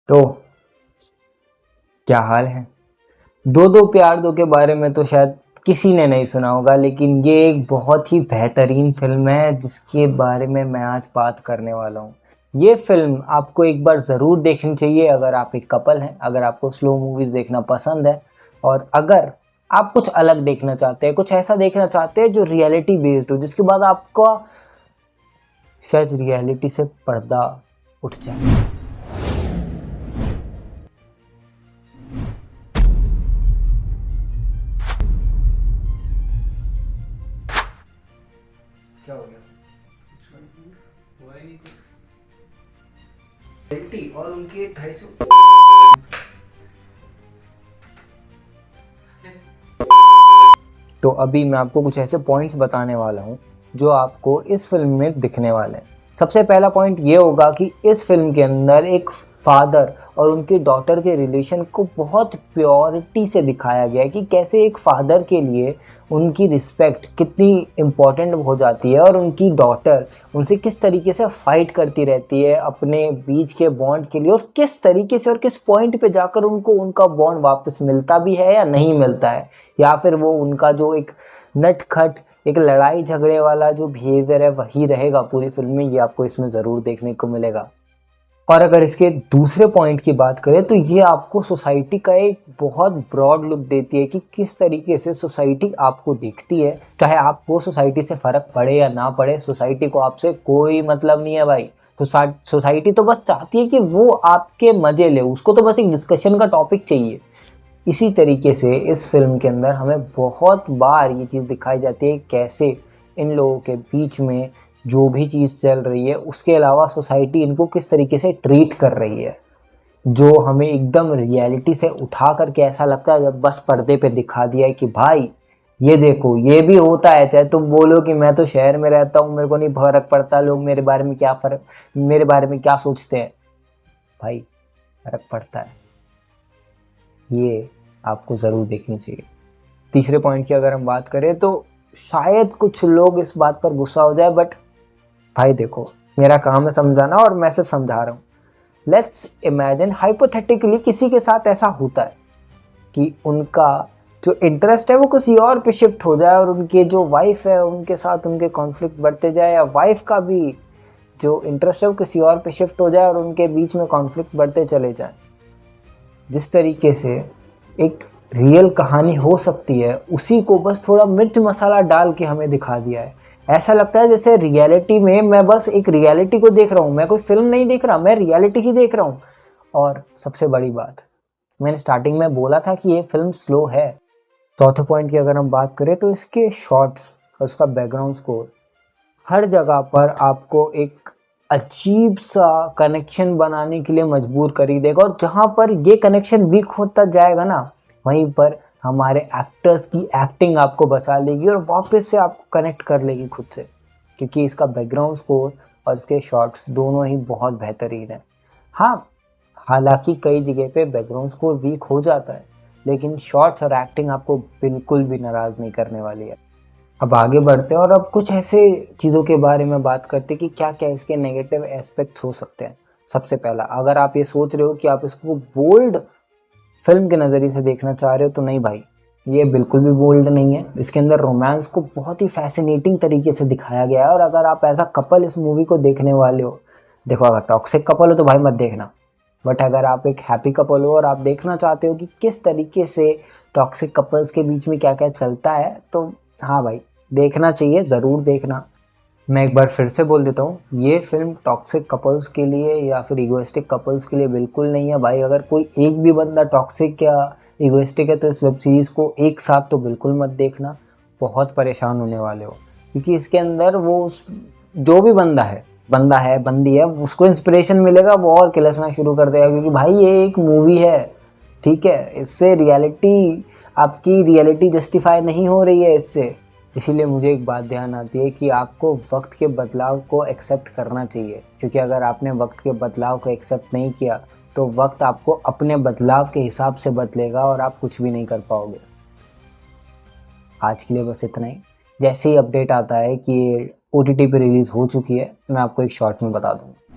तो क्या हाल है। दो दो प्यार दो के बारे में तो शायद किसी ने नहीं सुना होगा, लेकिन ये एक बहुत ही बेहतरीन फिल्म है जिसके बारे में मैं आज बात करने वाला हूँ। ये फिल्म आपको एक बार ज़रूर देखनी चाहिए अगर आप एक कपल हैं, अगर आपको स्लो मूवीज़ देखना पसंद है, और अगर आप कुछ अलग देखना चाहते हैं, कुछ ऐसा देखना चाहते हैं जो रियलिटी बेस्ड हो, जिसके बाद आपका शायद रियलिटी से पर्दा उठ जाए। क्या हो गया? हुआ ही नहीं कुछ। रियलिटी और उनके 250 तो अभी मैं आपको कुछ ऐसे पॉइंट्स बताने वाला हूँ जो आपको इस फिल्म में दिखने वाले हैं। सबसे पहला पॉइंट ये होगा कि इस फिल्म के अंदर एक फादर और उनकी डॉटर के रिलेशन को बहुत प्योरिटी से दिखाया गया है कि कैसे एक फादर के लिए उनकी रिस्पेक्ट कितनी इम्पोर्टेंट हो जाती है और उनकी डॉटर उनसे किस तरीके से फाइट करती रहती है अपने बीच के बॉन्ड के लिए, और किस तरीके से और किस पॉइंट पे जाकर उनको उनका बॉन्ड वापस मिलता भी है या नहीं मिलता है, या फिर वो उनका जो एक नटखट एक लड़ाई झगड़े वाला जो बिहेवियर है वही रहेगा पूरी फिल्म में। ये आपको इसमें ज़रूर देखने को मिलेगा। और अगर इसके दूसरे पॉइंट की बात करें तो ये आपको सोसाइटी का एक बहुत ब्रॉड लुक देती है कि किस तरीके से सोसाइटी आपको देखती है। चाहे आपको सोसाइटी से फ़र्क पड़े या ना पड़े, सोसाइटी को आपसे कोई मतलब नहीं है भाई। तो सोसाइटी तो बस चाहती है कि वो आपके मज़े ले, उसको तो बस एक डिस्कशन का टॉपिक चाहिए। इसी तरीके से इस फिल्म के अंदर हमें बहुत बार ये चीज़ दिखाई जाती है कैसे इन लोगों के बीच में जो भी चीज़ चल रही है उसके अलावा सोसाइटी इनको किस तरीके से ट्रीट कर रही है, जो हमें एकदम रियलिटी से उठा करके ऐसा लगता है जब बस पर्दे पे दिखा दिया है कि भाई ये देखो ये भी होता है। चाहे तुम बोलो कि मैं तो शहर में रहता हूँ, मेरे को नहीं फर्क पड़ता, लोग मेरे बारे में क्या सोचते हैं, भाई फर्क पड़ता है। ये आपको ज़रूर देखनी चाहिए। तीसरे पॉइंट की अगर हम बात करें तो शायद कुछ लोग इस बात पर गुस्सा हो जाए, बट भाई देखो मेरा काम है समझाना और मैं सिर्फ समझा रहा हूँ। लेट्स इमेजिन हाइपोथेटिकली किसी के साथ ऐसा होता है कि उनका जो इंटरेस्ट है वो किसी और पे शिफ्ट हो जाए और उनके जो वाइफ है उनके साथ उनके कॉन्फ्लिक्ट बढ़ते जाए, या वाइफ का भी जो इंटरेस्ट है वो किसी और पे शिफ्ट हो जाए और उनके बीच में कॉन्फ्लिक्ट बढ़ते चले जाए। जिस तरीके से एक रियल कहानी हो सकती है उसी को बस थोड़ा मिर्च मसाला डाल के हमें दिखा दिया है। ऐसा लगता है जैसे रियलिटी में मैं बस एक रियलिटी को देख रहा हूँ, मैं कोई फिल्म नहीं देख रहा, मैं रियलिटी ही देख रहा हूँ। और सबसे बड़ी बात, मैंने स्टार्टिंग में बोला था कि ये फिल्म स्लो है। चौथे पॉइंट की अगर हम बात करें तो इसके शॉट्स और उसका बैकग्राउंड स्कोर हर जगह पर आपको एक अजीब सा कनेक्शन बनाने के लिए मजबूर कर ही देगा, और जहाँ पर ये कनेक्शन वीक होता जाएगा ना वहीं पर हमारे एक्टर्स की एक्टिंग आपको बचा लेगी और वापस से आपको कनेक्ट कर लेगी खुद से, क्योंकि इसका बैकग्राउंड स्कोर और इसके शॉट्स दोनों ही बहुत बेहतरीन है। हाँ, हालांकि कई जगह पे बैकग्राउंड स्कोर वीक हो जाता है, लेकिन शॉट्स और एक्टिंग आपको बिल्कुल भी नाराज़ नहीं करने वाली है। अब आगे बढ़ते हैं और अब कुछ ऐसे चीज़ों के बारे में बात करते हैं कि क्या क्या इसके नेगेटिव एस्पेक्ट्स हो सकते हैं। सबसे पहला, अगर आप ये सोच रहे हो कि आप इसको बोल्ड फिल्म के नज़रिए से देखना चाह रहे हो तो नहीं भाई, ये बिल्कुल भी बोल्ड नहीं है। इसके अंदर रोमांस को बहुत ही फैसिनेटिंग तरीके से दिखाया गया है, और अगर आप एज अ कपल इस मूवी को देखने वाले हो, देखो अगर टॉक्सिक कपल हो तो भाई मत देखना, बट अगर आप एक हैप्पी कपल हो और आप देखना चाहते हो कि किस तरीके से टॉक्सिक कपल्स के बीच में क्या क्या चलता है, तो हाँ भाई देखना चाहिए, ज़रूर देखना। मैं एक बार फिर से बोल देता हूँ, ये फिल्म टॉक्सिक कपल्स के लिए या फिर इगोइस्टिक कपल्स के लिए बिल्कुल नहीं है भाई। अगर कोई एक भी बंदा टॉक्सिक या इगोइस्टिक है तो इस वेब सीरीज़ को एक साथ तो बिल्कुल मत देखना, बहुत परेशान होने वाले हो। क्योंकि इसके अंदर वो जो भी बंदा है बंदी है, उसको इंस्पिरेशन मिलेगा, वो और किलसना शुरू कर देगा, क्योंकि भाई ये एक मूवी है, ठीक है, इससे रियलिटी आपकी रियलिटी जस्टिफाई नहीं हो रही है इससे। इसीलिए मुझे एक बात ध्यान आती है कि आपको वक्त के बदलाव को एक्सेप्ट करना चाहिए, क्योंकि अगर आपने वक्त के बदलाव को एक्सेप्ट नहीं किया तो वक्त आपको अपने बदलाव के हिसाब से बदलेगा और आप कुछ भी नहीं कर पाओगे। आज के लिए बस इतना ही। जैसे ही अपडेट आता है कि OTT पे रिलीज़ हो चुकी है, मैं आपको एक शॉर्ट में बता दूँगा।